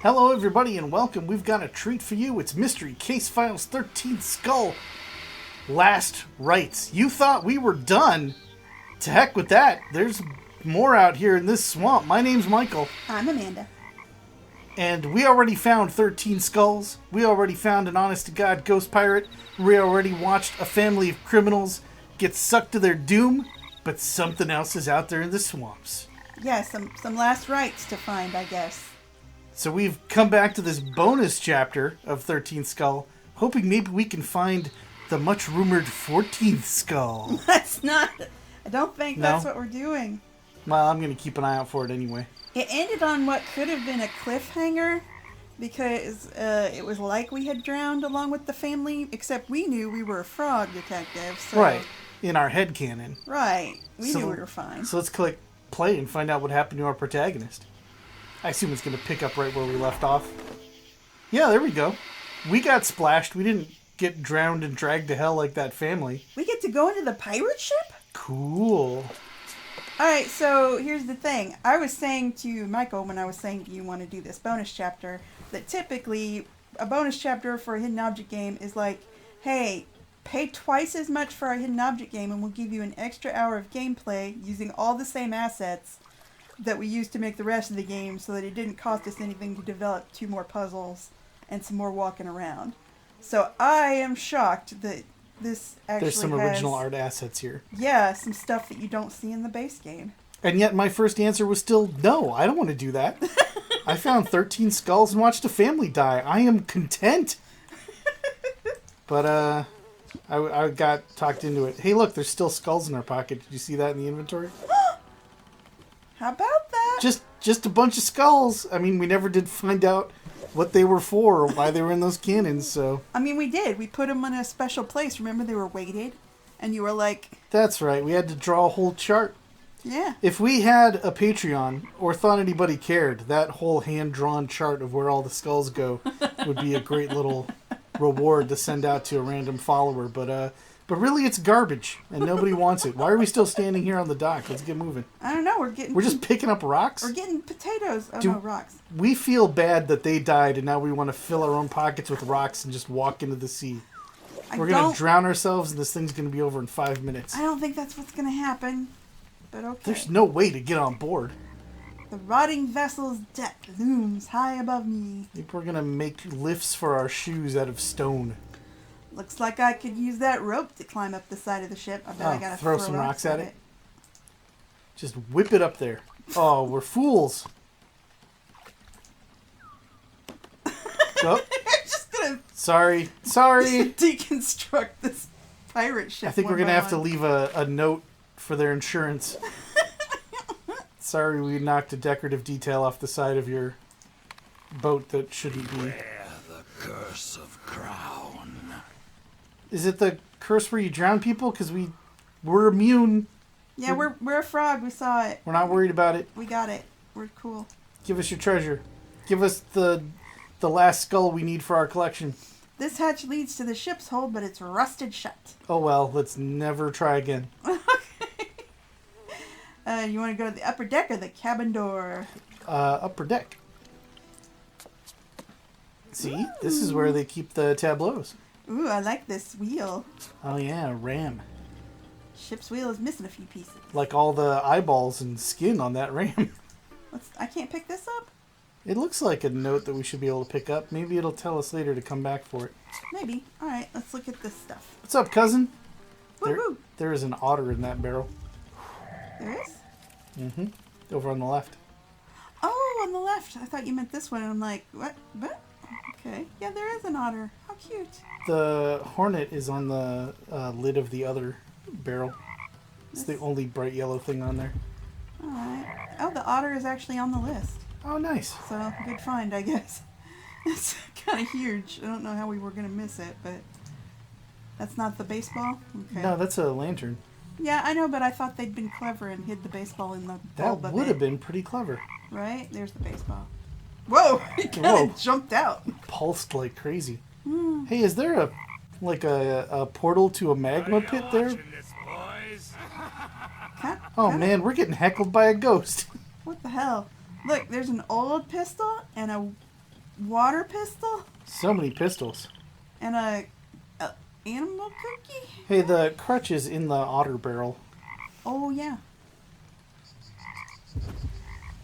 Hello everybody and welcome. We've got a treat for you. It's Mystery Case Files 13th Skull. Last rites. You thought we were done? To heck with that. There's more out here in this swamp. My name's Michael. I'm Amanda. And we already found 13 skulls. We already found an honest-to-God ghost pirate. We already watched a family of criminals get sucked to their doom. But something else is out there in the swamps. Yeah, some last rites to find, I guess. So we've come back to this bonus chapter of 13th Skull, hoping maybe we can find the much-rumored 14th Skull. That's not... I don't think that's what we're doing. Well, I'm going to keep an eye out for it anyway. It ended on what could have been a cliffhanger, because it was like we had drowned along with the family, except we knew we were a frog detective. So, right, in our headcanon. Right, we knew we were fine. So let's click play and find out what happened to our protagonist. I assume it's going to pick up right where we left off. Yeah, there we go. We got splashed. We didn't get drowned and dragged to hell like that family. We get to go into the pirate ship? Cool. Alright, so here's the thing. I was saying to Michael when I was saying, do you want to do this bonus chapter, that typically a bonus chapter for a hidden object game is like, hey, pay twice as much for our hidden object game and we'll give you an extra hour of gameplay using all the same assets that we used to make the rest of the game, so that it didn't cost us anything to develop 2 more puzzles and some more walking around. So I am shocked that this actually There's some original art assets here. Yeah, some stuff that you don't see in the base game. And yet my first answer was still, no, I don't want to do that. I found 13 skulls and watched a family die. I am content. But I got talked into it. Hey, look, there's still skulls in our pocket. Did you see that in the inventory? How about that? Just a bunch of skulls. I mean, we never did find out what they were for or why they were in those cannons, so... I mean, we did. We put them in a special place. Remember, they were weighted? And you were like... That's right. We had to draw a whole chart. Yeah. If we had a Patreon, or thought anybody cared, that whole hand-drawn chart of where all the skulls go would be a great little reward to send out to a random follower. But really, it's garbage, and nobody wants it. Why are we still standing here on the dock? Let's get moving. I don't know. We're just picking up rocks? We're getting potatoes. Oh, no, rocks. We feel bad that they died, and now we want to fill our own pockets with rocks and just walk into the sea. We're going to drown ourselves, and this thing's going to be over in 5 minutes. I don't think that's what's going to happen, but okay. There's no way to get on board. The rotting vessel's deck looms high above me. I think we're going to make lifts for our shoes out of stone. Looks like I could use that rope to climb up the side of the ship. I bet I gotta throw some rocks at it. Just whip it up there. Oh, we're fools. Oh. Just gonna Sorry. deconstruct this pirate ship. I think we're gonna have to leave a note for their insurance. Sorry, we knocked a decorative detail off the side of your boat that shouldn't be. Wear the curse of crown. Is it the curse where you drown people? Because we're immune. Yeah, we're a frog. We saw it. We're not worried about it. We got it. We're cool. Give us your treasure. Give us the last skull we need for our collection. This hatch leads to the ship's hold, but it's rusted shut. Oh well, let's never try again. You want to go to the upper deck or the cabin door? Upper deck. See? This is where they keep the tableaus. Ooh, I like this wheel. Oh yeah, ram. Ship's wheel is missing a few pieces. Like all the eyeballs and skin on that ram. I can't pick this up? It looks like a note that we should be able to pick up. Maybe it'll tell us later to come back for it. Maybe. Alright, let's look at this stuff. What's up, cousin? Woo-hoo. There is an otter in that barrel. There is? Mm-hmm. Over on the left. Oh, on the left. I thought you meant this one. I'm like, what? Okay. Yeah, there is an otter. How cute. The hornet is on the lid of the other barrel. It's the only bright yellow thing on there. Alright. Oh, the otter is actually on the list. Oh, nice. So, good find, I guess. It's kind of huge. I don't know how we were going to miss it, but... That's not the baseball? Okay. No, that's a lantern. Yeah, I know, but I thought they'd been clever and hid the baseball in the bulb of it. That would have been pretty clever. Right? There's the baseball. Whoa! He kind of jumped out. Pulsed like crazy. Hey, is there a portal to a magma pit there? Oh man, we're getting heckled by a ghost. What the hell? Look, there's an old pistol and a water pistol So many pistols. and a animal cookie. Hey, the crutch is in the otter barrel. Oh yeah.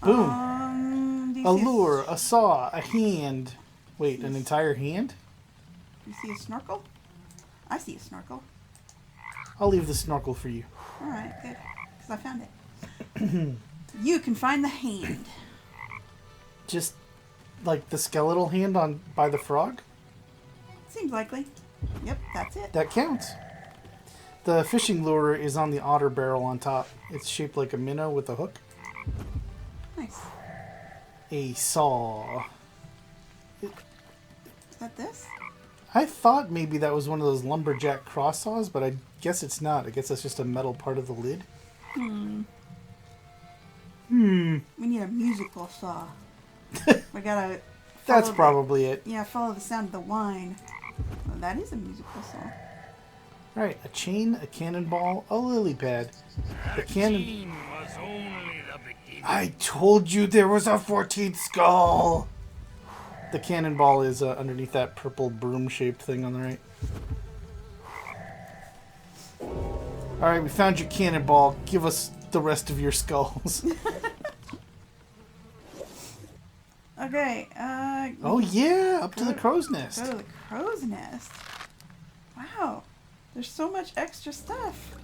Boom. Do you A see lure, a saw, a hand. Wait, an entire hand? Do you see a snorkel? I see a snorkel. I'll leave the snorkel for you. All right, good, because I found it. You can find the hand. Just like the skeletal hand on by the frog? Seems likely. Yep, that's it. That counts. The fishing lure is on the otter barrel on top. It's shaped like a minnow with a hook. Nice. A saw. Is that this? I thought maybe that was one of those lumberjack cross saws, but I guess it's not. I guess that's just a metal part of the lid. We need a musical saw. We gotta. That's follow probably it. Yeah, follow the sound of the wine. Well, that is a musical saw. Right, a chain, a cannonball, a lily pad. The cannon. Was only the beginning. I told you there was a 14th skull! The cannonball is underneath that purple broom-shaped thing on the right. Alright, we found your cannonball. Give us the rest of your skulls. Okay, Oh yeah, up to the crow's nest. go to the crow's nest. Wow, there's so much extra stuff.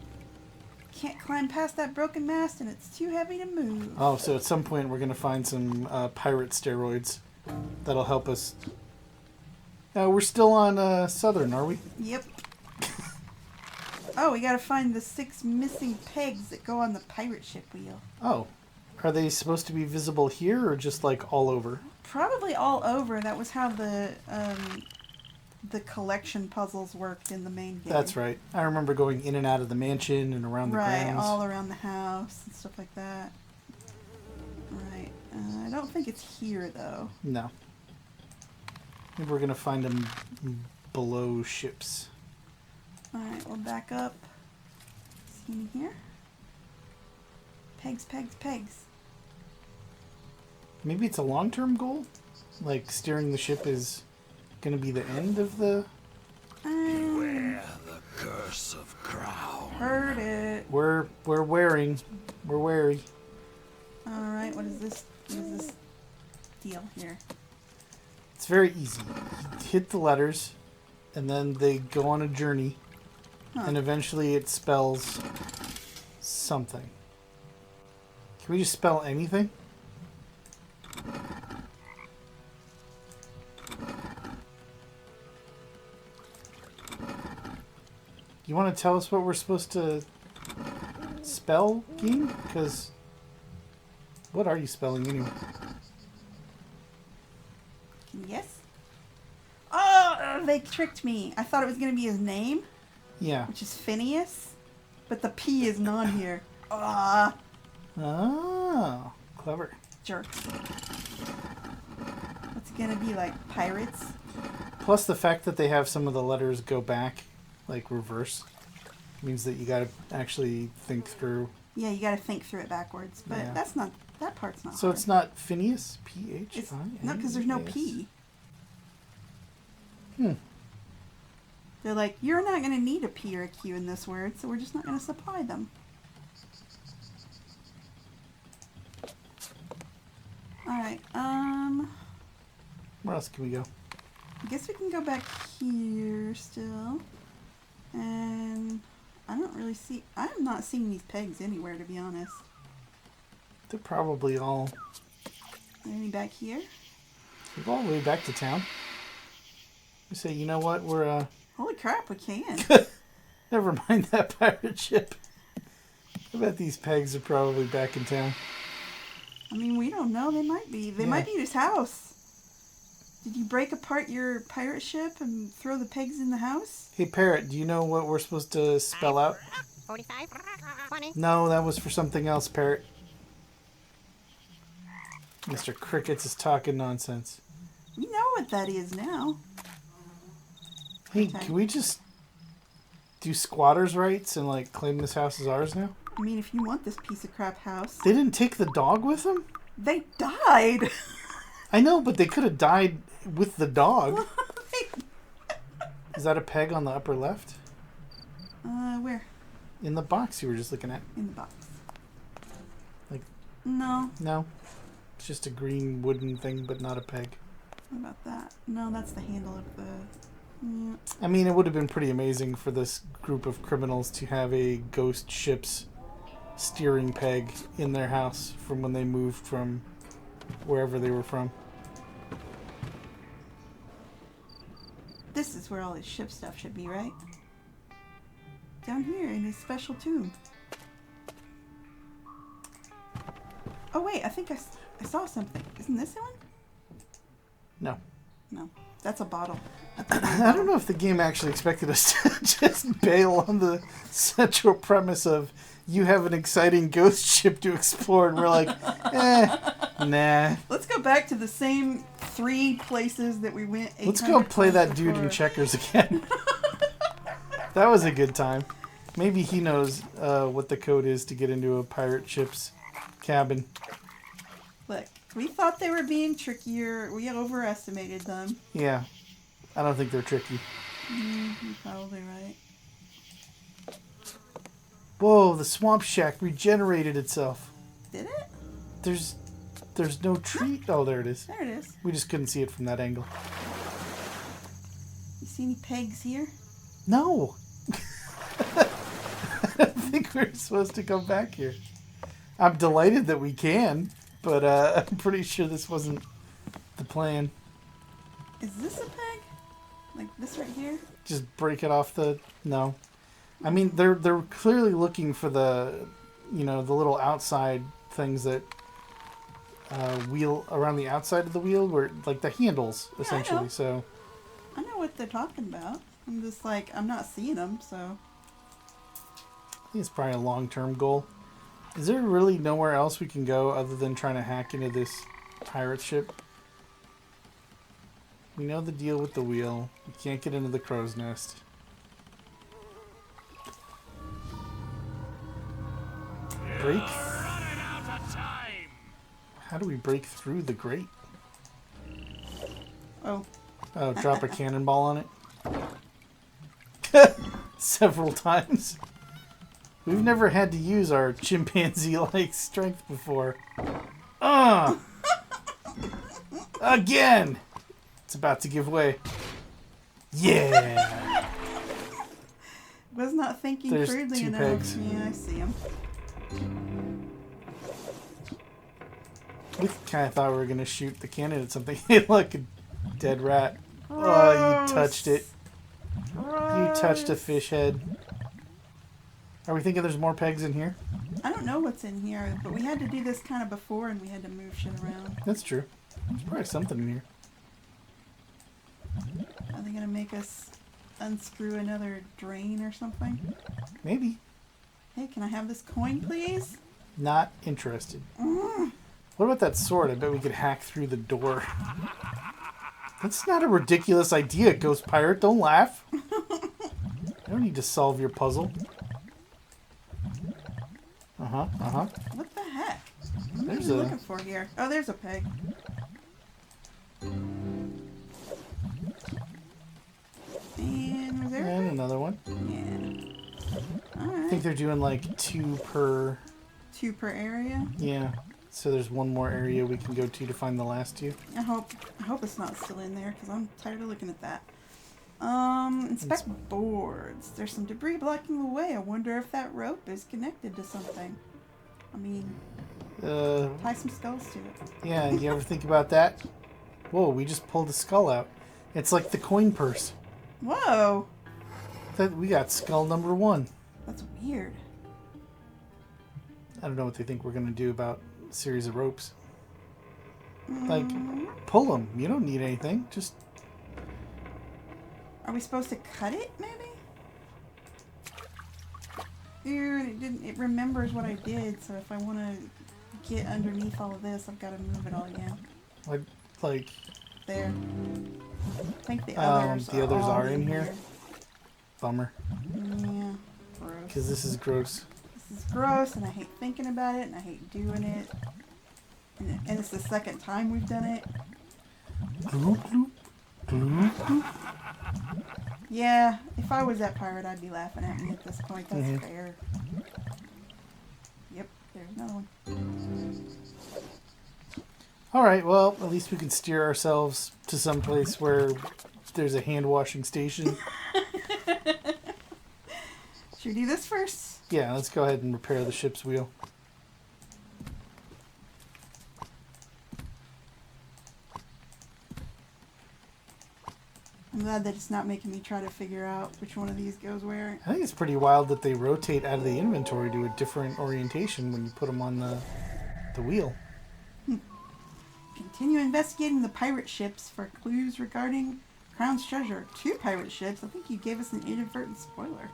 Can't climb past that broken mast and it's too heavy to move. Oh, so at some point we're gonna find some pirate steroids that'll help us. We're still on Southern, are we? Yep. Oh, we gotta find the 6 missing pegs that go on the pirate ship wheel. Oh. Are they supposed to be visible here or just like all over? Probably all over. That was how the collection puzzles worked in the main game. That's right. I remember going in and out of the mansion and around the Right, grounds. all around the house and stuff like that. Right. I don't think it's here though. No. Maybe we're gonna find them below ships. Alright, we'll back up. See any here? Pegs, pegs, pegs. Maybe it's a long-term goal? Like steering the ship is gonna be the end of the... Beware the curse of Crown. Heard it. We're wary. Alright, what is this? What is this deal here? It's very easy. You hit the letters, and then they go on a journey, and eventually it spells something. Can we just spell anything? You want to tell us what we're supposed to spell, game? Because what are you spelling anyway? Can you guess? Oh, they tricked me. I thought it was going to be his name, Yeah. which is Phineas, but the P isn't on here. Ah, Oh, clever. jerks. What's it going to be, like pirates? Plus the fact that they have some of the letters go back, like reverse, means that you gotta actually think through. Yeah, you got to think through it backwards, but Yeah. that's not, that part's not So hard. it's not Phineas? It's, P-H-I-N-E-A-S. no, because there's no P. They're like, you're not going to need a P or a Q in this word, so we're just not going to supply them. Alright, Where else can we go? I guess we can go back here still. And I don't really see, I'm not seeing these pegs anywhere, to be honest. They're probably all... Any back here? We go all the way back to town. We say, you know what, we're, Holy crap, we can. never mind that pirate ship. I bet these pegs are probably back in town. I mean, we don't know. They might be. They might be at his house. Did you break apart your pirate ship and throw the pegs in the house? Hey, Parrot, do you know what we're supposed to spell out? 45, 20. No, that was for something else, Parrot. Mr. Crickets is talking nonsense. You know what that is now. Hey, Okay. can we just do squatters' rights and, like, claim this house as ours now? I mean, if you want this piece of crap house. They didn't take the dog with them? They died! I know, but they could have died with the dog. Is that a peg on the upper left? Where? In the box you were just looking at. In the box. Like. No. No. It's just a green wooden thing, but not a peg. What about that? No, that's the handle of the... Yeah. I mean, it would have been pretty amazing for this group of criminals to have a ghost ship's steering peg in their house from when they moved from wherever they were from. This is where all his ship stuff should be, right? Down here in his special tomb. Oh wait, I think I saw something. Isn't this the one? No. No. That's a bottle. I don't know if the game actually expected us to just bail on the central premise of you have an exciting ghost ship to explore, and we're like, nah. Let's go back to the same 3 places that we went. Let's go play that dude in checkers again. That was a good time. Maybe he knows what the code is to get into a pirate ship's cabin. Look, we thought they were being trickier. We overestimated them. Yeah. I don't think they're tricky. You're probably right. Whoa, the swamp shack regenerated itself. Did it? There's no tree. Oh, there it is. There it is. We just couldn't see it from that angle. You see any pegs here? No. I don't think we're supposed to come back here. I'm delighted that we can, but I'm pretty sure this wasn't the plan. Is this a peg? Like this right here? Just break it off the... No. I mean, they're clearly looking for the, the little outside things that wheel around the outside of the wheel, where like the handles, essentially. I know. So I know what they're talking about. I'm just like, I'm not seeing them, so... I think it's probably a long-term goal. Is there really nowhere else we can go other than trying to hack into this pirate ship? We know the deal with the wheel. We can't get into the crow's nest. Break? Running out of time. How do we break through the grate? Oh. Oh, drop a cannonball on it? Several times. We've never had to use our chimpanzee-like strength before. Again! It's about to give way. Yeah! Was not thinking There's crudely 2 enough. pegs. Yeah, I see them. We kind of thought we were going to shoot the cannon at something. Like a dead rat. Oh, you touched it. You touched a fish head. Are we thinking there's more pegs in here? I don't know what's in here, but we had to do this kind of before and we had to move shit around. That's true. There's probably something in here. Are they going to make us unscrew another drain or something? Maybe. Hey, can I have this coin, please? Not interested. What about that sword? I bet we could hack through the door. That's not a ridiculous idea, Ghost Pirate. Don't laugh. I don't need to solve your puzzle. What the heck? What There's are you looking for here? Oh, there's a peg. And was there a And peg? another one. Yeah. I Alright. think they're doing like 2 per... 2 per area. Yeah. So there's one more area we can go to find the last 2. I hope it's not still in there because I'm tired of looking at that. Inspect boards. There's some debris blocking the way. I wonder if that rope is connected to something. I mean, tie some skulls to it. Yeah, you ever think about that? Whoa, we just pulled a skull out. It's like the coin purse. Whoa! We got skull number 1. That's weird. I don't know what they think we're going to do about a series of ropes. Like, pull them. You don't need anything. Just... Are we supposed to cut it, maybe? It remembers what I did, so if I want to get underneath all of this, I've got to move it all again. Like... There. I think the others are in here? Bummer. Yeah. Gross. Because this is gross. This is gross, and I hate thinking about it, and I hate doing it. And it's the second time we've done it. Gloop, gloop. Yeah, if I was that pirate, I'd be laughing at me at this point. That's Mm-hmm. fair. Yep, there's another one. All right, well, at least we can steer ourselves to some place where there's a hand washing station. Should we do this first? Yeah, let's go ahead and repair the ship's wheel. I'm glad that it's not making me try to figure out which one of these goes where. I think it's pretty wild that they rotate out of the inventory to a different orientation when you put them on the wheel. Continue investigating the pirate ships for clues regarding Crown's treasure. 2 pirate ships. I think you gave us an inadvertent spoiler.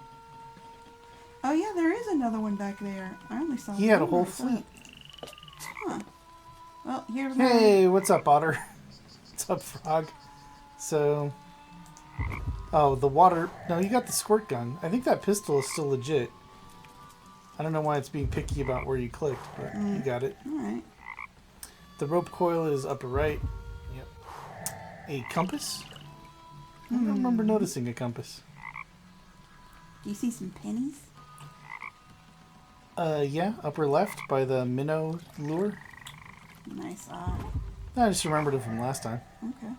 Oh yeah, there is another one back there. I only saw He had a one whole myself. fleet. Huh. Well, here's Hey, what's up, Otter? What's up, Frog? So, oh, the water. No, you got the squirt gun. I think that pistol is still legit. I don't know why it's being picky about where you clicked, but you got it. Alright. The rope coil is upper right. Yep. A compass? I don't remember noticing a compass. Do you see some pennies? Yeah, upper left by the minnow lure. Nice eye. I just remembered it from last time. Okay.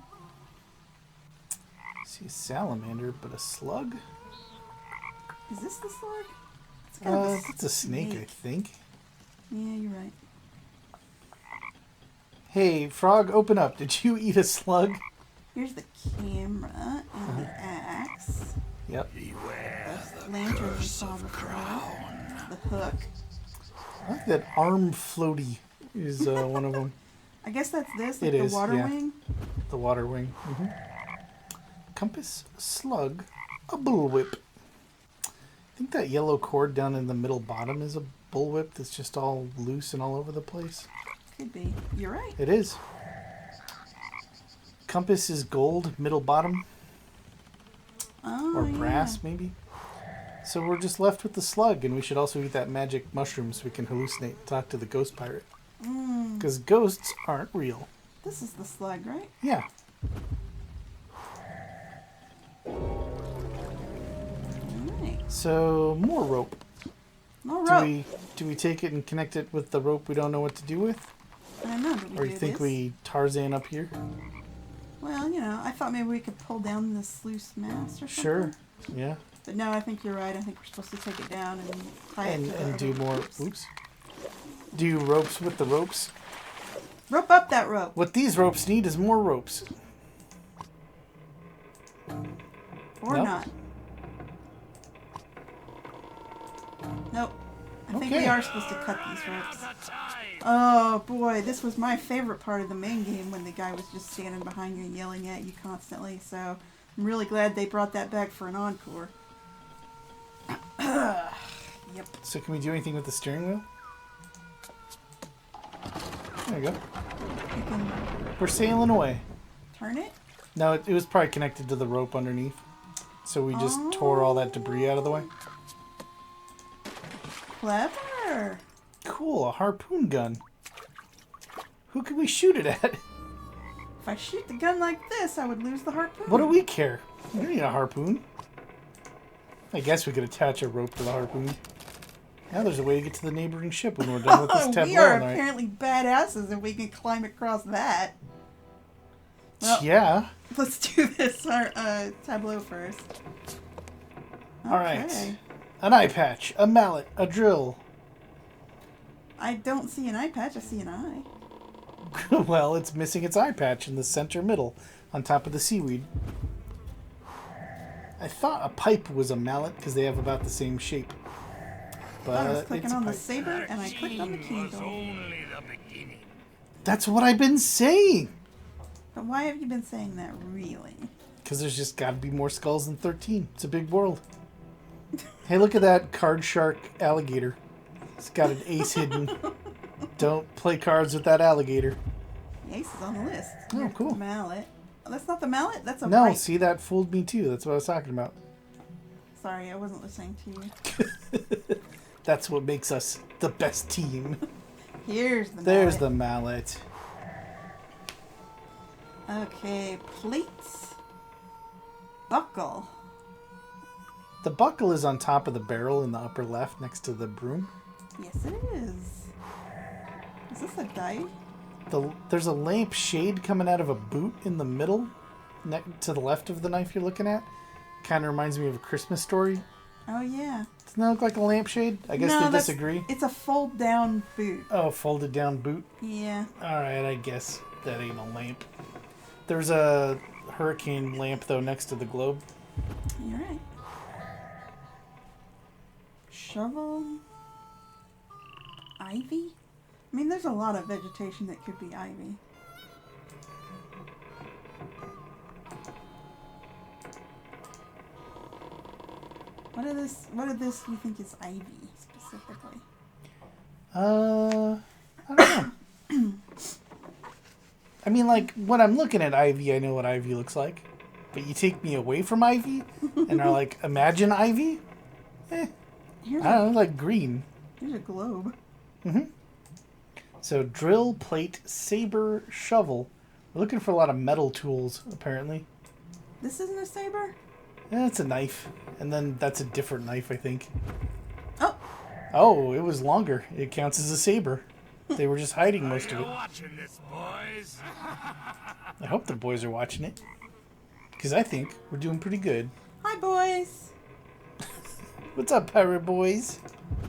See a salamander, but a slug? Is this the slug? It's kind of It's a snake, I think. Yeah, you're right. Hey, Frog, open up. Did you eat a slug? Here's the camera and the axe. Yep. The lantern we saw before. The hook. I like that arm floaty is one of them. I guess that's this, like It the is, water yeah. wing. The water wing. Compass, slug, a bullwhip. I think that yellow cord down in the middle bottom is a bullwhip that's just all loose and all over the place. Could be. You're right. It is. Compass is gold, middle bottom, Oh, or yeah. brass maybe. So we're just left with the slug, and we should also eat that magic mushroom so we can hallucinate and talk to the ghost pirate. Because ghosts aren't real. This is the slug, right? Yeah. Alright. So more rope. More Do rope. we take it and connect it with the rope we don't know what to do with? I don't know. Did we Or do you think this? we Tarzan up here? Well, you know, I thought maybe we could pull down this loose mast or something. Sure. Yeah. But no, I think you're right. I think we're supposed to take it down and tie it to the And do other more. ropes. Oops. Do ropes with the ropes. Rope up that rope. What these ropes need is more ropes. Or Nope. not. Nope. I think Okay. we are supposed to cut these ropes. Out of time. Oh boy, this was my favorite part of the main game when the guy was just standing behind you and yelling at you constantly. So I'm really glad they brought that back for an encore. Yep. So can we do anything with the steering wheel? There you go. You can We're sailing away. turn it. No, it was probably connected to the rope underneath. So we just tore all that debris out of the way. Clever. Cool, a harpoon gun. Who can we shoot it at? If I shoot the gun like this, I would lose the harpoon. What do we care? We don't need a harpoon. I guess we could attach a rope to the harpoon. Now there's a way to get to the neighboring ship when we're done with this tableau. We are all right. apparently badasses if we can climb across that. Well, Yeah. let's do this tableau first. All right. Okay. An eye patch, a mallet, a drill. I don't see an eye patch, I see an eye. Well, it's missing its eye patch in the center middle on top of the seaweed. I thought a pipe was a mallet because they have about the same shape. But I was clicking it's a on the pipe. saber and I clicked on the key. Was only the beginning. That's what I've been saying. But why have you been saying that, really? Because there's just got to be more skulls than 13. It's a big world. Hey, look at that card shark alligator. It's got an ace hidden. Don't play cards with that alligator. The ace is on the list. Oh, Here's cool. the mallet. Oh, that's not the mallet? That's a No, pipe. see, that fooled me too. That's what I was talking about. Sorry, I wasn't listening to you. That's what makes us the best team. Here's the There's mallet. the mallet. Okay, plates. buckle. The buckle is on top of the barrel in the upper left next to the broom. Yes, it is. Is this a die? There's a lamp shade coming out of a boot in the middle, to the left of the knife you're looking at. Kind of reminds me of A Christmas Story. Oh, yeah. Doesn't that look like a lampshade? I guess they disagree. It's a fold-down boot. Oh, folded down boot? Yeah. Alright, I guess that ain't a lamp. There's a hurricane lamp, though, next to the globe. You're right. Shovel. Ivy? I mean, there's a lot of vegetation that could be ivy. What of this you think is ivy, specifically? I don't know. I mean, like, when I'm looking at ivy, I know what ivy looks like. But you take me away from ivy, and are like, imagine ivy? I don't know, like green. Here's a globe. Mm-hmm. So, drill, plate, saber, shovel. We're looking for a lot of metal tools, apparently. This isn't a saber? Yeah, it's a knife. And then that's a different knife, I think. Oh! Oh, it was longer. It counts as a saber. They were just hiding most of it. Watching this, boys. I hope the boys are watching it. Because I think we're doing pretty good. Hi, boys! What's up, pirate boys?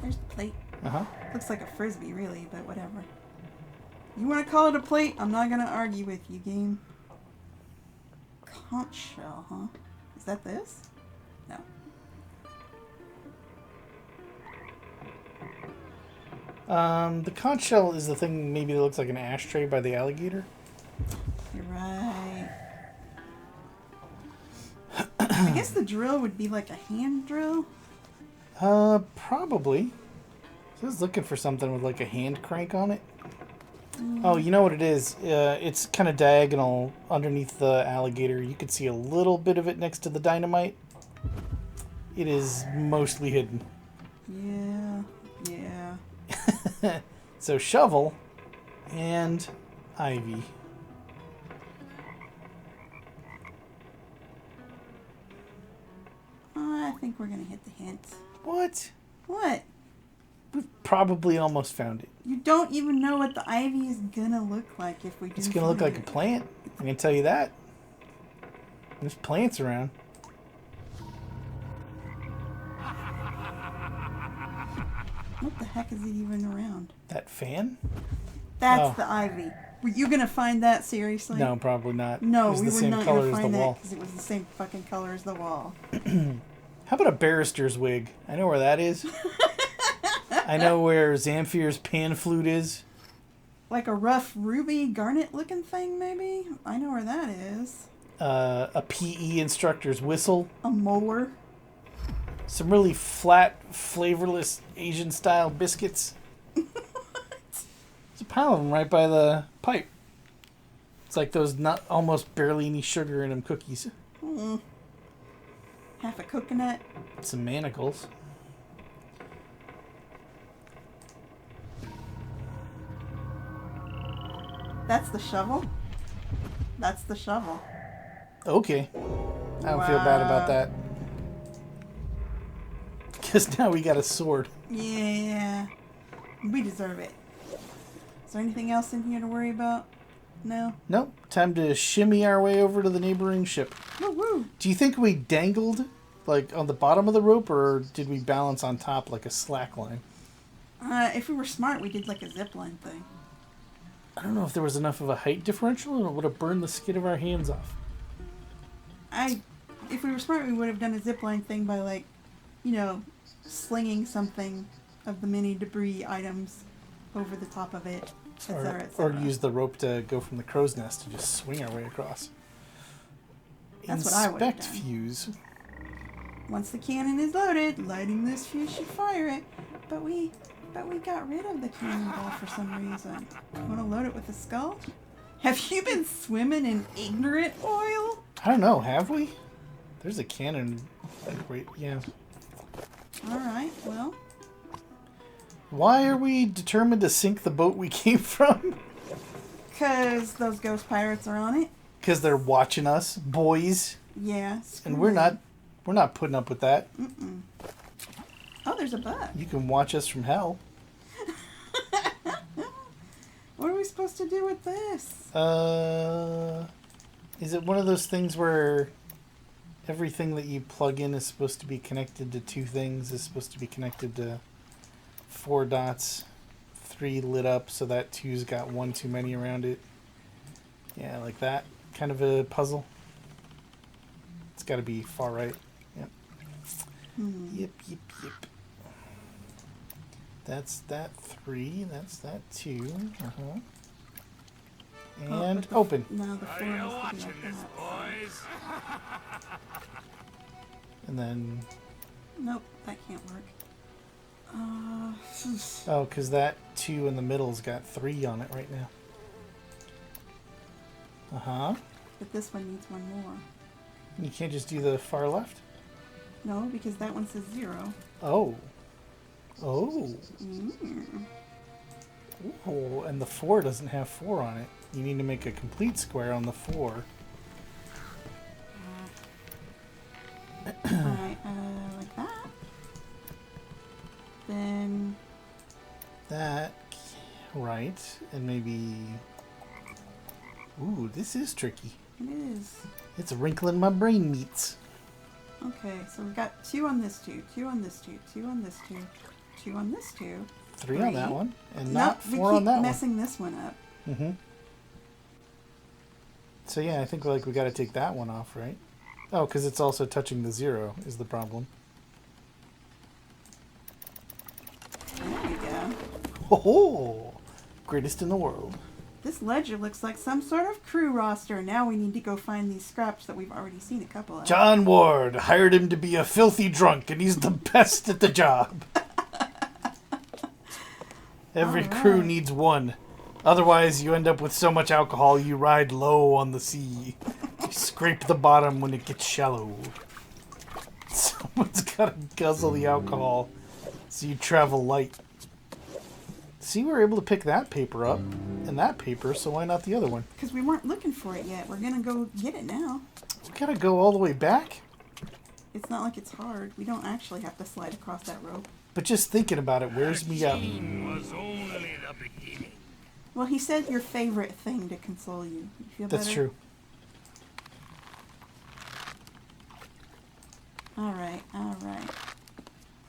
There's the plate. Uh-huh. Looks like a frisbee, really, but whatever. You want to call it a plate? I'm not going to argue with you, game. Conch shell, huh? Is that this? No. The conch shell is the thing maybe that looks like an ashtray by the alligator. You're right. I guess the drill would be like a hand drill. Probably. So I was looking for something with like a hand crank on it. Oh, you know what it is? It's kind of diagonal underneath the alligator. You could see a little bit of it next to the dynamite. It is mostly hidden. Yeah. So shovel and ivy. I think we're gonna hit the hint. What? What? We've probably almost found it. You don't even know what the ivy is gonna look like if we do. It's gonna look like a plant. I can tell you that. There's plants around. What the heck is it even around? That fan? That's the ivy. Were you gonna find that seriously? No, probably not. No, it was we the were same not color gonna as the find that wall. because it was the same fucking color as the wall. How about a barrister's wig? I know where that is. I know where Zamfir's pan flute is. Like a rough ruby garnet looking thing, maybe? I know where that is. A PE instructor's whistle. A molar. Some really flat, flavorless Asian-style biscuits. There's a pile of them right by the pipe. It's like those not almost barely any sugar in them cookies. Half a coconut. Some manacles. That's the shovel? That's the shovel. Okay. I don't feel bad about that. Because now we got a sword. Yeah. We deserve it. Is there anything else in here to worry about? No? Nope. Time to shimmy our way over to the neighboring ship. Woo-woo. Do you think we dangled, like, on the bottom of the rope, or did we balance on top like a slack line? If we were smart, we did like a zip line thing. I don't know if there was enough of a height differential, and it would have burned the skin of our hands off. If we were smart, we would have done a zip line thing by, like, you know, slinging something of the mini debris items over the top of it, etc. Or use the rope to go from the crow's nest to just swing our way across. That's what I would have Inspect done. fuse. Once the cannon is loaded, lighting this fuse should fire it. But we got rid of the cannonball for some reason. Want to load it with a skull? Have you been swimming in ignorant oil? I don't know, have we? There's a cannon. Wait, yeah. Alright, well. Why are we determined to sink the boat we came from? Because those ghost pirates are on it. Because they're watching us, boys. Yeah. And we're not putting up with that. Mm-mm. Oh, there's a bug. You can watch us from hell. What are we supposed to do with this? Is it one of those things where everything that you plug in is supposed to be connected to two things? Is supposed to be connected to 4 dots, 3 lit up, so that 2's got 1 too many around it. Yeah, like that kind of a puzzle. It's got to be far right. Yep. Yep. That's that 3. That's that 2. Uh-huh. And open. No, the 4 Are you has to be watching like this, that. boys? And then... Nope, that can't work. Oh, because that 2 in the middle's got 3 on it right now. Uh-huh. But this one needs 1 more. You can't just do the far left? No, because that one says 0. Oh. Oh. Mm. Oh, and the 4 doesn't have 4 on it. You need to make a complete square on the 4. Alright, like that. Then... That. Right. And maybe... Ooh, this is tricky. It is. It's wrinkling my brain meats. Okay, so we've got 2 on this 2, 2 on this 2, 2 on this 2, 2 on this 2. 3 on that one. And Nope, not we 4 keep on that messing this one up. one. Mm-hmm. So yeah, I think like we got to take that one off, right? Oh, because it's also touching the 0 is the problem. There we go. Oh, greatest in the world. This ledger looks like some sort of crew roster. Now we need to go find these scraps that we've already seen a couple of. John Ward hired him to be a filthy drunk, and he's the best at the job. Every crew Alright. needs one. Otherwise, you end up with so much alcohol you ride low on the sea. You scrape the bottom when it gets shallow. Someone's got to guzzle the alcohol so you travel light. See, we were able to pick that paper up and that paper, so why not the other one? Because we weren't looking for it yet. We're going to go get it now. We gotta go all the way back? It's not like it's hard. We don't actually have to slide across that rope. But just thinking about it wears me out. Was only the beginning. Well, he said your favorite thing to console you. You feel That's better? true. Alright, alright.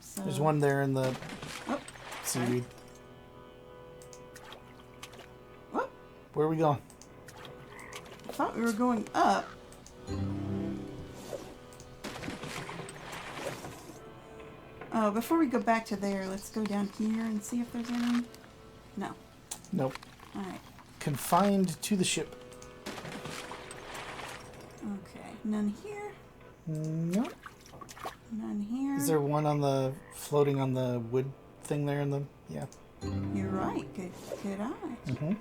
So, There's one there in the Oh, seaweed. whoop. Where are we going? I thought we were going up. Oh, before we go back to there, let's go down here and see if there's any. No. Nope. Alright. Confined to the ship. Okay. None here. Nope. None here. Is there one on the floating on the wood thing there in the? Yeah. You're right. Good eye. Mm-hmm.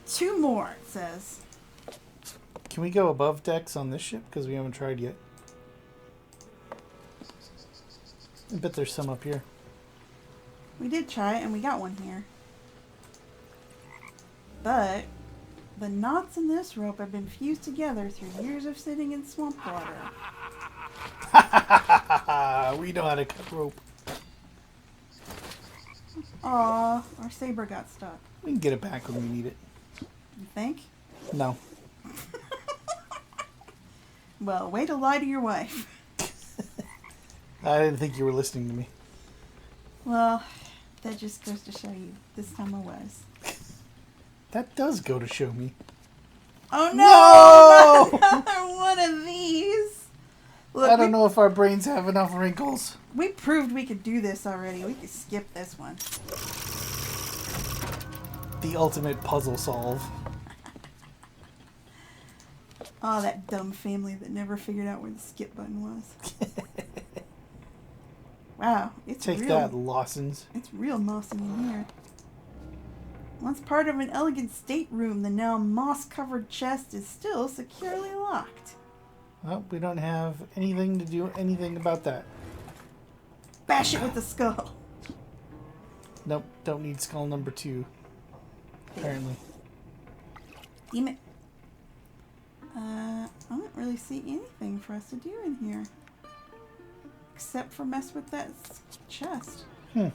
2 more, it says. Can we go above decks on this ship? Because we haven't tried yet. I bet there's some up here. We did try it, and we got one here. But the knots in this rope have been fused together through years of sitting in swamp water. We know how to cut rope. Aw, our saber got stuck. We can get it back when we need it. You think? No. Well, way to lie to your wife. I didn't think you were listening to me. Well, that just goes to show you. This time I was. That does go to show me. Oh no! Not another one of these! Look, I don't know if our brains have enough wrinkles. We proved we could do this already. We could skip this one. The ultimate puzzle solve. Oh, that dumb family that never figured out where the skip button was. Wow, it's Take real. that, Lawsons. It's real mossy in here. Once part of an elegant stateroom, the now moss-covered chest is still securely locked. Well, we don't have anything to do anything about that. Bash it with the skull. Nope, don't need skull number 2. Apparently. Damn it. I don't really see anything for us to do in here. Except for mess with that chest. Wow.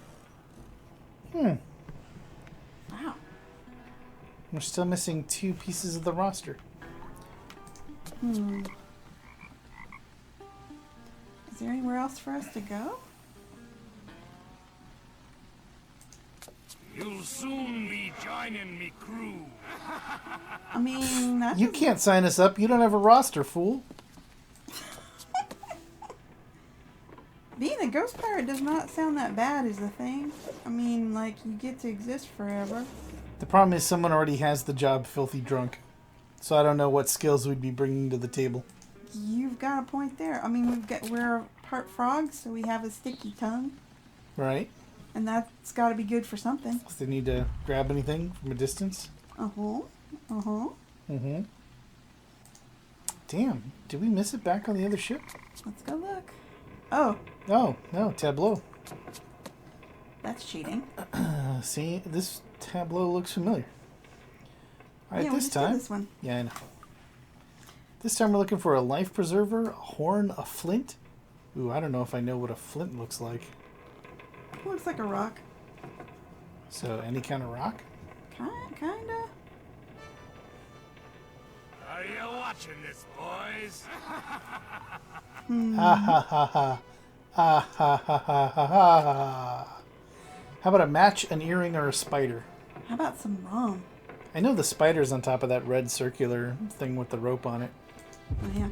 We're still missing 2 pieces of the roster. Is there anywhere else for us to go? You'll soon be joining me crew. I mean, that You can't sign us up. You don't have a roster, fool. being a ghost pirate does not sound that bad, is the thing. I mean, like, you get to exist forever. The problem is someone already has the job filthy drunk. So I don't know what skills we'd be bringing to the table. You've got a point there. I mean, we're part frogs, so we have a sticky tongue. Right? And that's got to be good for something. If they need to grab anything from a distance. Uh-huh. Uh-huh. Mm-hmm. Damn, did we miss it back on the other ship? Let's go look. Oh, Oh, no, tableau. that's cheating. See, this tableau looks familiar. All right, Yeah, we this just did time. this one. Yeah, I know. This time we're looking for a life preserver, a horn, a flint. Ooh, I don't know if I know what a flint looks like. Looks like a rock. So, any kind of rock? Kinda. Are you watching this, boys? Ha ha ha ha. Ha ha ha ha ha ha. How about a match, an earring, or a spider? How about some rum? I know the spider's on top of that red circular thing with the rope on it. Oh, yeah.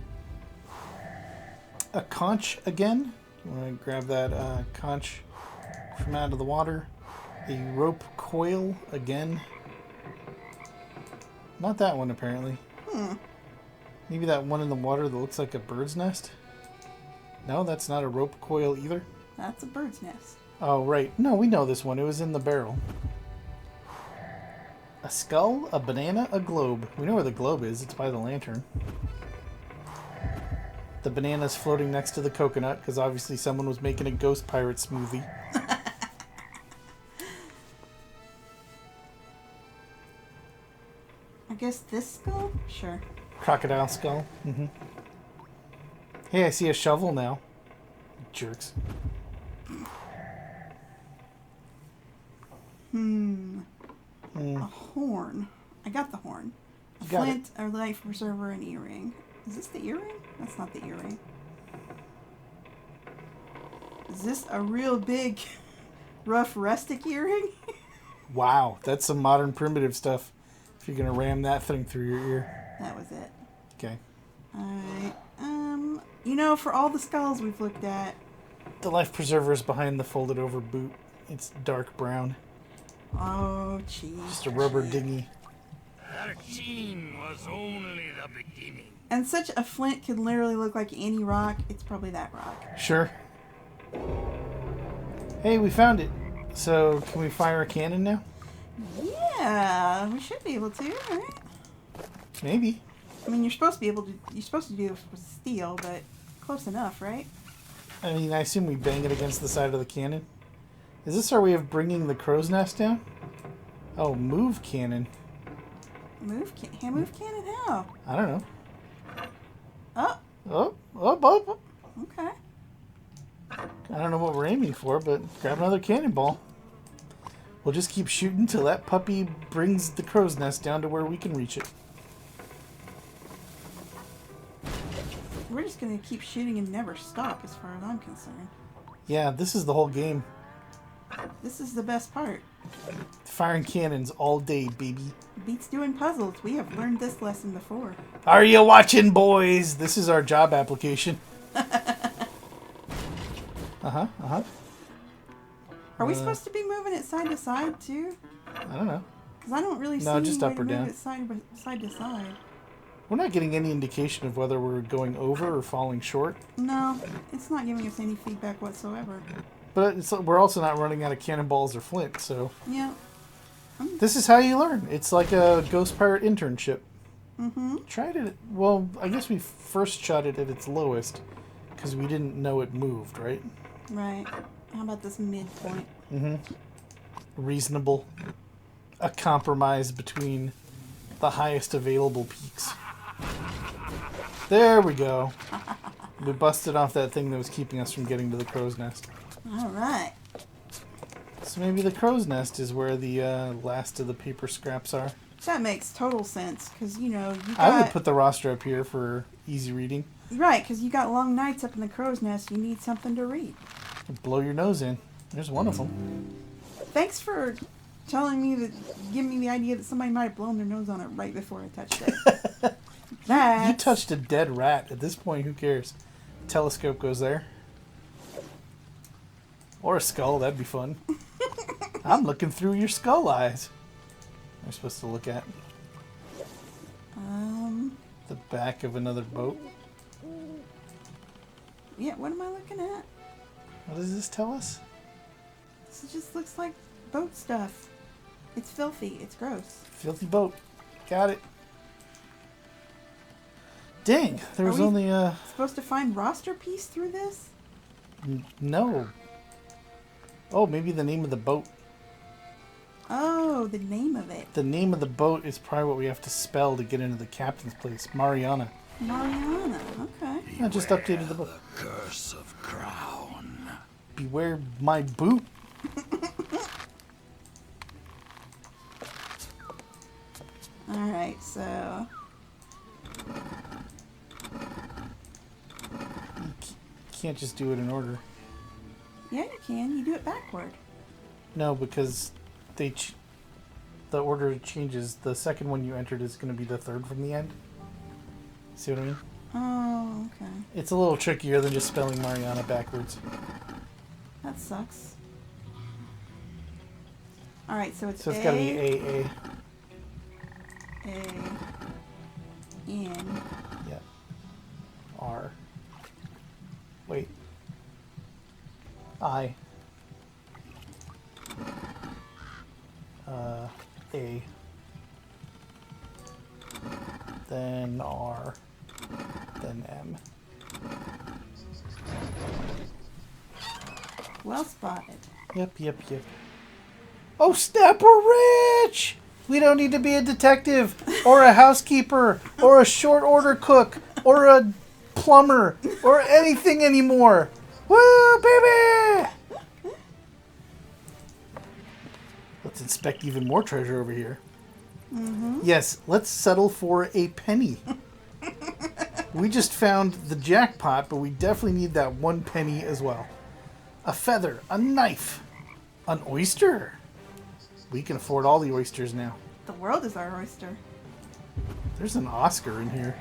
A conch again. You want to grab that conch from out of the water. A rope coil again. Not that one, apparently. Maybe that one in the water that looks like a bird's nest? No, that's not a rope coil either. That's a bird's nest. Oh, right. No, we know this one. It was in the barrel. A skull, a banana, a globe. We know where the globe is. It's by the lantern. The banana's floating next to the coconut because obviously someone was making a ghost pirate smoothie. I guess this skull? Sure. Crocodile skull. Mm-hmm. Hey, I see a shovel now. Jerks. A horn. I got the horn. A Got flint, a life preserver, an earring. Is this the earring? That's not the earring. Is this a real big, rough, rustic earring? Wow, that's some modern primitive stuff. If you're gonna ram that thing through your ear. That was it. Okay. Alright. You know, for all the skulls we've looked at, The life preserver is behind the folded over boot. It's dark brown. oh, jeez. Just a rubber dinghy. 13 was only the beginning. And such a flint could literally look like any rock. It's probably that rock. Sure. Hey, we found it. So, can we fire a cannon now? Yeah, we should be able to, right? Maybe. I mean, you're supposed to be able to. You're supposed to do this with steel, but close enough, right? I mean, I assume we bang it against the side of the cannon. Is this our way of bringing the crow's nest down? Oh, move cannon. Move cannon how? I don't know. Oh, Oh. okay. I don't know what we're aiming for, but grab another cannonball. We'll just keep shooting till that puppy brings the crow's nest down to where we can reach it. We're just gonna keep shooting and never stop, as far as I'm concerned. Yeah, this is the whole game. This is the best part. Firing cannons all day, baby. Beats doing puzzles. We have learned this lesson before. Are you watching, boys? This is our job application. Are we supposed to be moving it side to side too? I don't know. Because I don't really see No, any just way up to or move down. it side to side. We're not getting any indication of whether we're going over or falling short. No, it's not giving us any feedback whatsoever. But we're also not running out of cannonballs or flint, so... Yeah. This is how you learn. It's like a Ghost Pirate internship. Mm-hmm. Tried it... Well, I guess we first shot it at its lowest, because we didn't know it moved, right? Right. How about this midpoint? Mm-hmm. Reasonable. A compromise between the highest available peaks. There we go. We busted off that thing that was keeping us from getting to the crow's nest. All right. So maybe the crow's nest is where the last of the paper scraps are. That makes total sense, because, you know, you got... I would put the roster up here for easy reading. Right, because you got long nights up in the crow's nest. You need something to read. Blow your nose in. There's one of them. Thanks for telling me giving me the idea that somebody might have blown their nose on it right before I touched it. You touched a dead rat. At this point, who cares? Telescope goes there. Or a skull. That'd be fun. I'm looking through your skull eyes. We're supposed to look at the back of another boat. Yeah, what am I looking at? What does this tell us? This just looks like boat stuff. It's filthy. It's gross. Filthy boat. Got it. Dang, there was only supposed to find roster piece through this? No. Oh, maybe the name of the boat. Oh, the name of it. The name of the boat is probably what we have to spell to get into the captain's place. Mariana. Mariana, okay. I just updated the book. The curse of crown. Beware my boot. Alright, so... You can't just do it in order. Yeah, you can. You do it backward. No, because the order changes. The second one you entered is going to be the third from the end. See what I mean? Oh, okay. It's a little trickier than just spelling Mariana backwards. That sucks. Alright, so it's So it's got to be A. N. Yeah. R. Wait. I. A. Then R. Then M. Well spotted. Yep. Oh, snap, we're rich! We don't need to be a detective, or a housekeeper, or a short order cook, or a plumber, or anything anymore. Woo, baby! Let's inspect even more treasure over here. Mm-hmm. Yes, let's settle for a penny. We just found the jackpot, but we definitely need that 1 penny as well. A feather, a knife, an oyster. We can afford all the oysters now. The world is our oyster. There's an Oscar in here.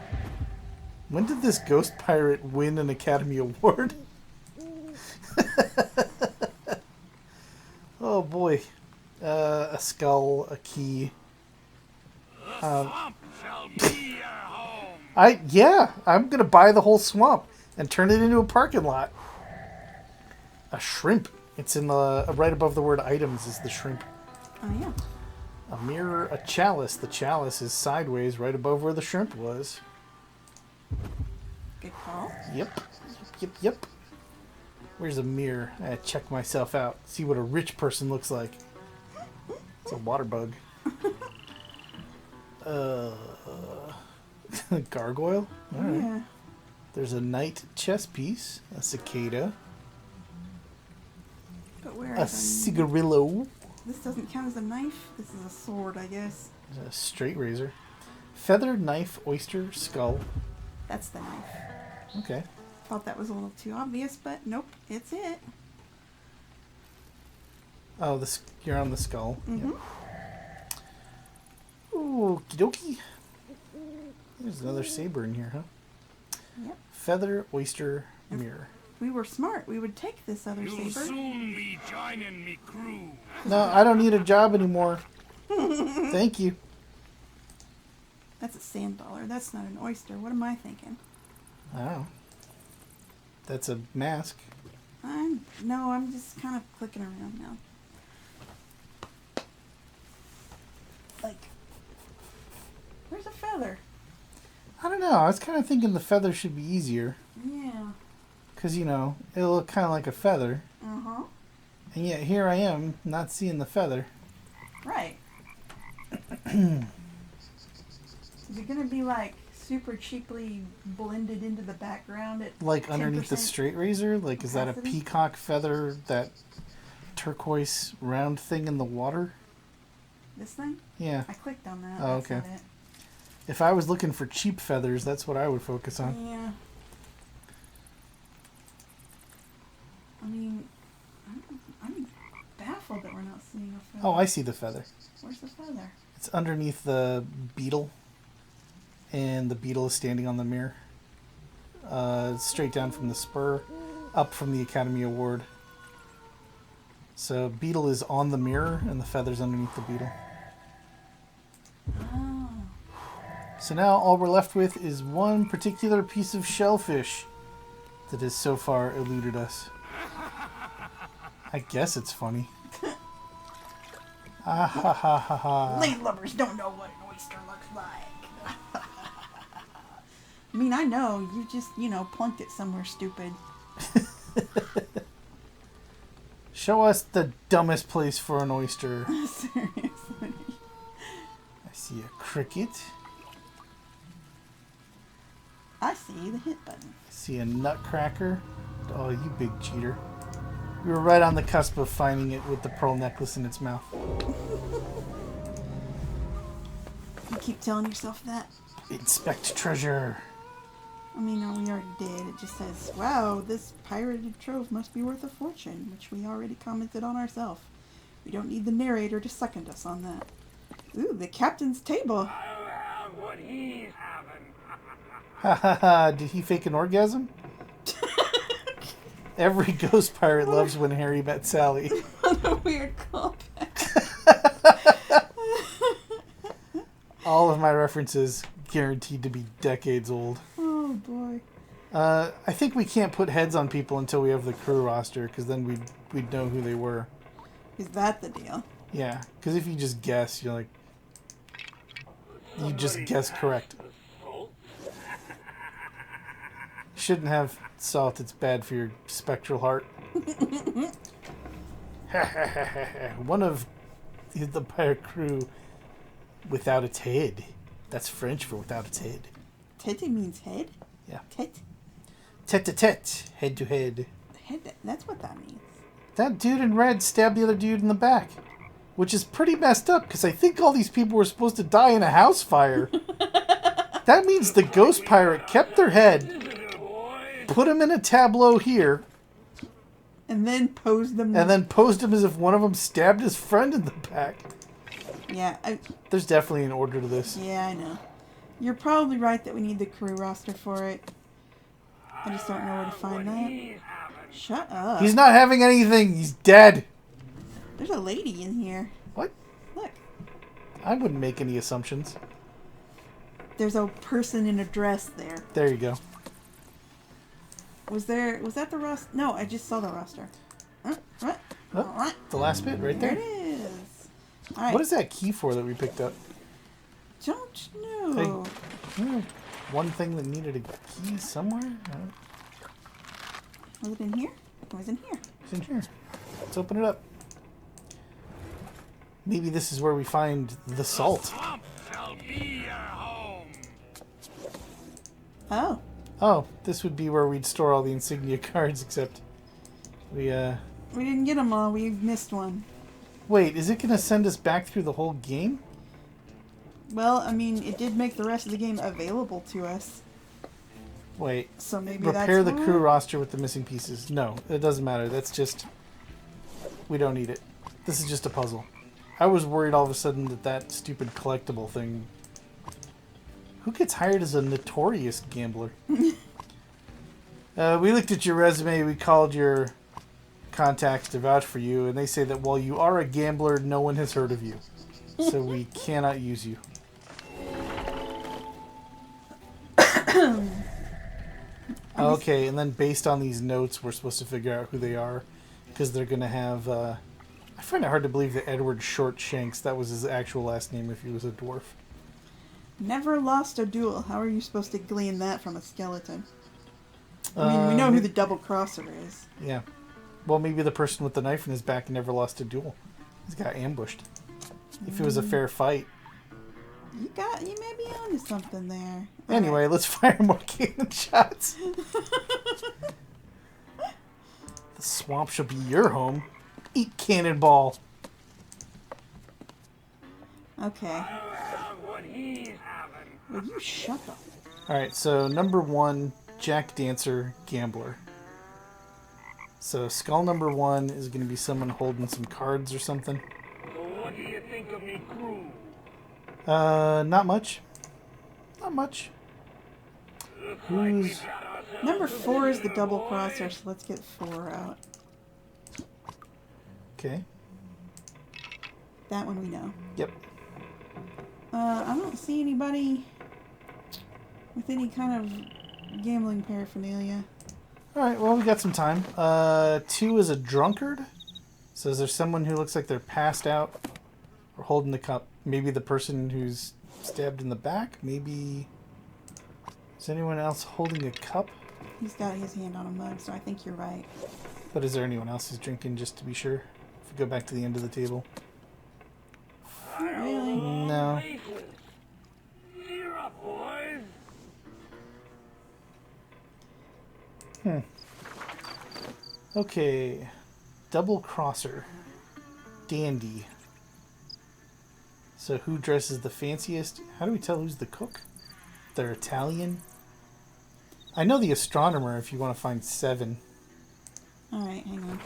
When did this ghost pirate win an Academy Award? Oh boy. A skull, a key. Swamp shall be your home. I'm gonna buy the whole swamp and turn it into a parking lot. A shrimp. It's in the right above the word items is the shrimp. Oh, yeah. A mirror, a chalice. The chalice is sideways right above where the shrimp was. Good call. Yep. Where's a mirror? I gotta check myself out. See what a rich person looks like. It's a water bug. Gargoyle? Alright. Yeah. There's a knight chess piece. A cicada. But where A is cigarillo. This doesn't count as a knife. This is a sword, I guess. A straight razor. Feather, knife, oyster, skull. That's the knife. Okay. Thought that was a little too obvious, but nope, it's it. Oh, you're on the skull. Mm-hmm. Yep. Okie dokie. There's another saber in here, huh? Yep. Feather, oyster, mirror. We were smart. We would take this other You'll saber. soon be joining me crew. No, I don't need a job anymore. Thank you. That's a sand dollar. That's not an oyster. What am I thinking? Oh. That's a mask. I'm just kind of clicking around now. Like, where's a feather? I don't know. I was kind of thinking the feather should be easier. Yeah. Because, it'll look kind of like a feather. Uh-huh. And yet here I am, not seeing the feather. Right. Is it gonna be like super cheaply blended into the background at Like underneath the 10% straight razor? Like, is that a opacity? peacock feather, that turquoise round thing in the water? This thing? Yeah. I clicked on that. Oh, That's okay. not it. If I was looking for cheap feathers, that's what I would focus on. Yeah. I mean, I'm baffled that we're not seeing a feather. Oh, I see the feather. Where's the feather? It's underneath the beetle, and the beetle is standing on the mirror. Straight down from the spur, up from the Academy Award. So beetle is on the mirror, and the feather's underneath the beetle. Oh. So now all we're left with is one particular piece of shellfish that has so far eluded us. I guess it's funny. Ah ha ha ha ha. Late lovers don't know what an oyster looks like. I mean, I know. You just, plunked it somewhere stupid. Show us the dumbest place for an oyster. Seriously. I see a cricket. I see the hit button. I see a nutcracker. Oh, you big cheater. We were right on the cusp of finding it with the pearl necklace in its mouth. You keep telling yourself that. Inspect treasure. I mean, no, we already did. It just says, wow, this pirated trove must be worth a fortune, which we already commented on ourselves. We don't need the narrator to second us on that. Ooh, the captain's table. I'll have what he's having. Ha ha ha. Did he fake an orgasm? Every ghost pirate loves when Harry met Sally. What a weird callback. All of my references guaranteed to be decades old. Oh, boy. I think we can't put heads on people until we have the crew roster, because then we'd know who they were. Is that the deal? Yeah, because if you just guess, you're like... You just guess correct. Shouldn't have salt, it's bad for your spectral heart. One of the pirate crew without its head. That's French for without its head. Tete means head? Yeah. Tet? Tete-a-tete, head to head. Head, that's what that means. That dude in red stabbed the other dude in the back. Which is pretty messed up, because I think all these people were supposed to die in a house fire. That means the ghost pirate kept their head, put him in a tableau here, And then posed them. and then posed him as if one of them stabbed his friend in the back. Yeah, There's definitely an order to this. yeah, I know. You're probably right that we need the crew roster for it. I just don't know where to find that. Shut up. He's not having anything. He's dead. There's a lady in here. What? Look. I wouldn't make any assumptions. There's a person in a dress there. There you go. Was that the roster? No, I just saw the roster. What? Oh, Alright. the last bit right There it there. is. Alright. What is that key for that we picked up? Don't know. One thing that needed a key somewhere? Was it in here? It was in here. It's in here. Let's open it up. Maybe this is where we find the salt. Swamp shall be your home. Oh. Oh, this would be where we'd store all the insignia cards, except we, We didn't get them all. We missed one. Wait, is it going to send us back through the whole game? Well, I mean, it did make the rest of the game available to us. Wait. So maybe Repair that's the crew roster with the missing pieces. No, it doesn't matter. That's just... We don't need it. This is just a puzzle. I was worried all of a sudden that stupid collectible thing... Who gets hired as a notorious gambler? We looked at your resume, we called your contacts to vouch for you, and they say that while you are a gambler, no one has heard of you. So we cannot use you. Okay, and then based on these notes, we're supposed to figure out who they are, because they're going to have... I find it hard to believe that Edward Shortshanks, that was his actual last name if he was a dwarf. Never lost a duel. How are you supposed to glean that from a skeleton? I mean, we know who the double crosser is. Yeah. Well, maybe the person with the knife in his back never lost a duel. He's got ambushed. If it was a fair fight. You may be onto something there. Anyway, let's fire more cannon shots. The swamp shall be your home. Eat cannonball. Okay. What he's having. Will you shut up? Alright, so number 1, Jack Dancer, Gambler. So skull number 1 is going to be someone holding some cards or something. So what do you think of me crew? Not much. Not much. Who's... Number 4 is the double crosser, so let's get 4 out. Okay. That one we know. Yep. I don't see anybody with any kind of gambling paraphernalia. Alright, well, we got some time. 2 is a drunkard. So is there someone who looks like they're passed out or holding the cup? Maybe the person who's stabbed in the back? Maybe... Is anyone else holding a cup? He's got his hand on a mug, so I think you're right. But is there anyone else who's drinking, just to be sure? If we go back to the end of the table. Not really. No. Cheer up, boys. Okay. Double crosser. Dandy. So who dresses the fanciest? How do we tell who's the cook? They're Italian? I know the astronomer if you want to find 7. Alright, hang on.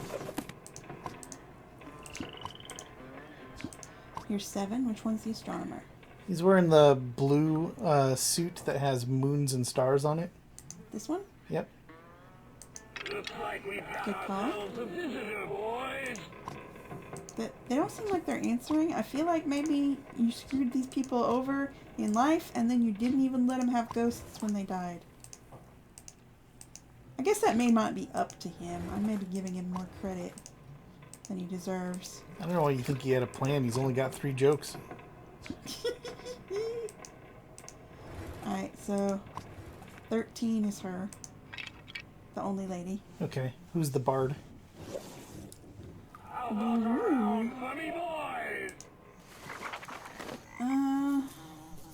Here's 7. Which one's the astronomer? He's wearing the blue suit that has moons and stars on it. This one? Yep. Looks like we've got Good call. ourselves a visitor, boys. But they don't seem like they're answering. I feel like maybe you screwed these people over in life and then you didn't even let them have ghosts when they died. I guess that may not be up to him. I may be giving him more credit than he deserves. I don't know why you think he had a plan. He's only got 3 jokes. Alright, so 13 is her. The only lady. Okay. Who's the bard? How about around, funny boys?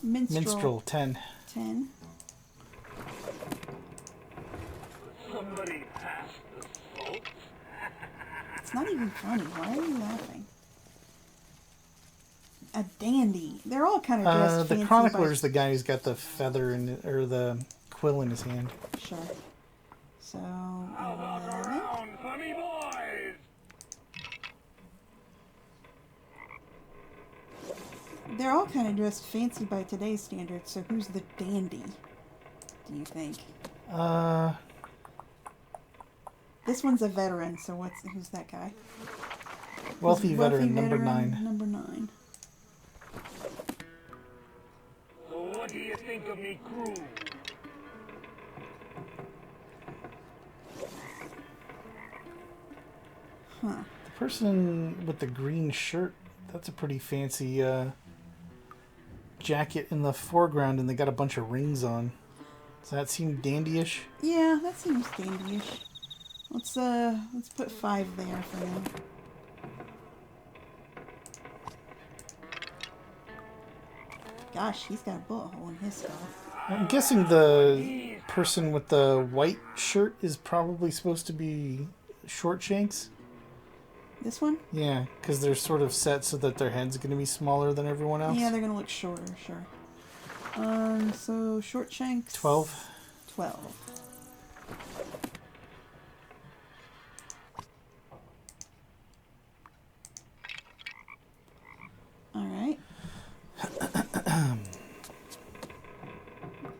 Minstrel. Minstrel, 10. 10. Somebody pass the salt. It's not even funny. Why are you laughing? A dandy. They're all kind of dressed The fancy chronicler's by... the guy who's got the feather or the quill in his hand. Sure. So, How about 11. around, funny boys? They're all kind of dressed fancy by today's standards, so who's the dandy, do you think? Wealthy This one's a veteran, so who's that guy? veteran, number 9. Number 9. So what do you think of me crew? Huh. The person with the green shirt, that's a pretty fancy jacket in the foreground, and they got a bunch of rings on. Does that seem dandyish? Yeah, that seems dandyish. Let's put 5 there for now. Gosh, he's got a bullet hole in his skull. I'm guessing the person with the white shirt is probably supposed to be Shortshanks. This one? Yeah, because they're sort of set so that their head's going to be smaller than everyone else. Yeah, they're gonna look shorter, sure. So Shortshanks. 12. 12. Alright.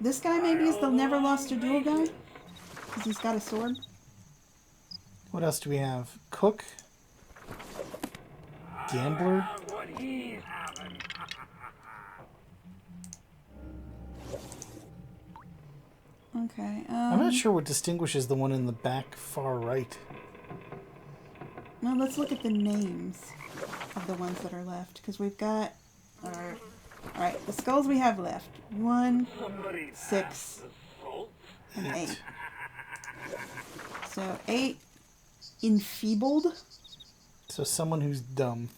This guy maybe is the never lost a duel guy? Because he's got a sword? What else do we have? Cook. Gambler. What he's having. Okay. I'm not sure what distinguishes the one in the back far right. Well, let's look at the names of the ones that are left. Because we've got... Alright, the skulls we have left. 1, Somebody 6, salt. and 8. So 8 enfeebled, So someone who's dumb.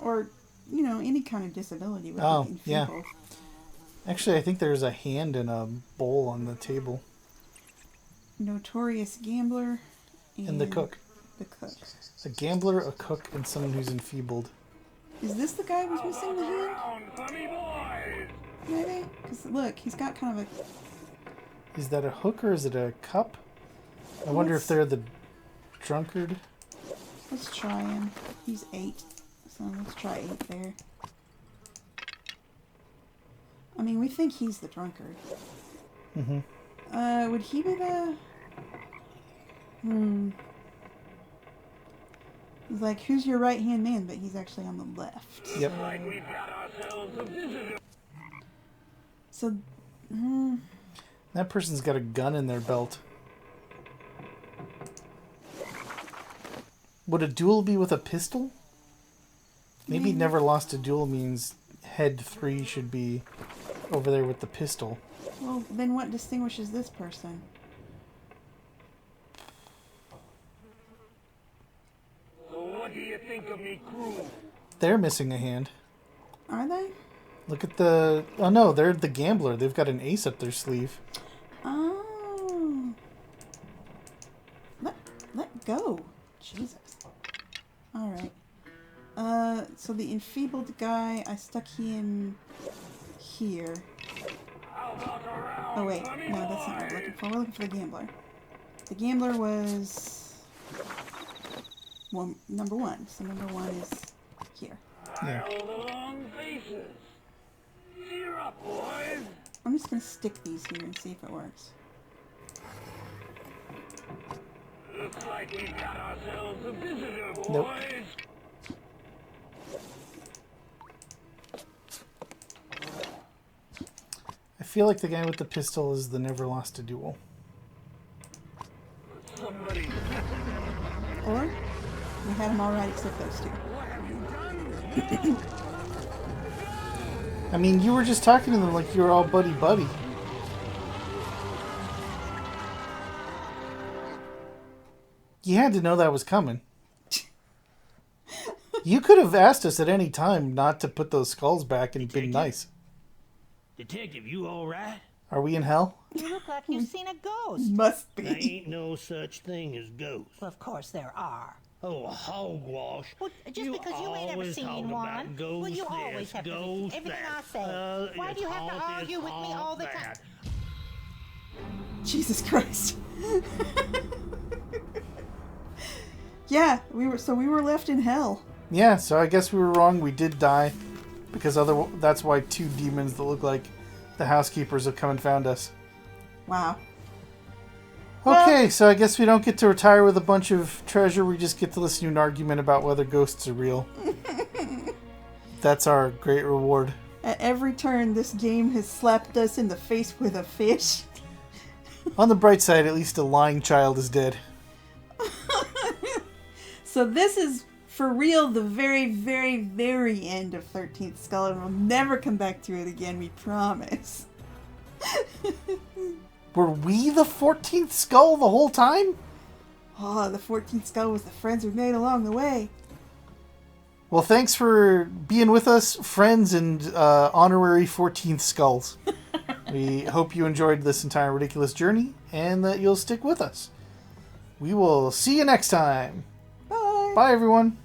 or any kind of disability with Oh, being yeah. enfeebled. Actually, I think there's a hand and a bowl on the table. Notorious gambler. And the cook. The cook. A gambler, a cook, and someone who's enfeebled. Is this the guy who's missing the hand? Round, funny boys! Maybe? Because look, he's got kind of a... Is that a hook or is it a cup? I wonder if they're the drunkard. Let's try him. He's 8. So let's try 8 there. I mean, we think he's the drunkard. Mm-hmm. Would he be the... He's like, who's your right-hand man? But he's actually on the left. Yep. Like we've got ourselves a visitor. So, That person's got a gun in their belt. Would a duel be with a pistol? Maybe never lost a duel means head 3 should be over there with the pistol. well, then what distinguishes this person? So what do you think of me crew? They're missing a hand. Are they? Look at the... Oh no, they're the gambler. They've got an ace up their sleeve. Oh. Let go. Jesus. Alright. So the enfeebled guy, I stuck him here. How about a round, Oh wait, funny no, that's not what we're boys? looking for. We're looking for the gambler. The gambler was... Well, number 1. So number 1 is here. Yeah. All the long faces. Cheer up, boys. I'm just gonna stick these here and see if it works. Looks like we've got ourselves a visitor, boys. Nope. I feel like the guy with the pistol is the never lost a duel. Somebody. Or, we had them all right except those 2. What have you done? I mean, you were just talking to them like you were all buddy-buddy. You had to know that was coming. You could have asked us at any time not to put those skulls back and been nice. Detective, you all right? Are we in hell? You look like you've seen a ghost. Must There be. ain't no such thing as ghosts. Well, of course there are. Oh, hogwash. Well, just because you ain't ever always talk seen about one, ghost well, you this, always have to ghost everything that. I say. Why do you have to it's argue with me all the time? that. Jesus Christ. Yeah, we were left in hell. Yeah, so I guess we were wrong. We did die. Because that's why 2 demons that look like the housekeepers have come and found us. Wow. Okay, so I guess we don't get to retire with a bunch of treasure. We just get to listen to an argument about whether ghosts are real. That's our great reward. At every turn, this game has slapped us in the face with a fish. On the bright side, at least a lying child is dead. So this is, for real, the very, very, very end of 13th Skull, and we'll never come back to it again, we promise. Were we the 14th skull the whole time? Oh, the 14th Skull was the friends we made along the way. Well, thanks for being with us, friends and honorary 14th skulls. We hope you enjoyed this entire ridiculous journey and that you'll stick with us. We will see you next time. Bye! Bye, everyone.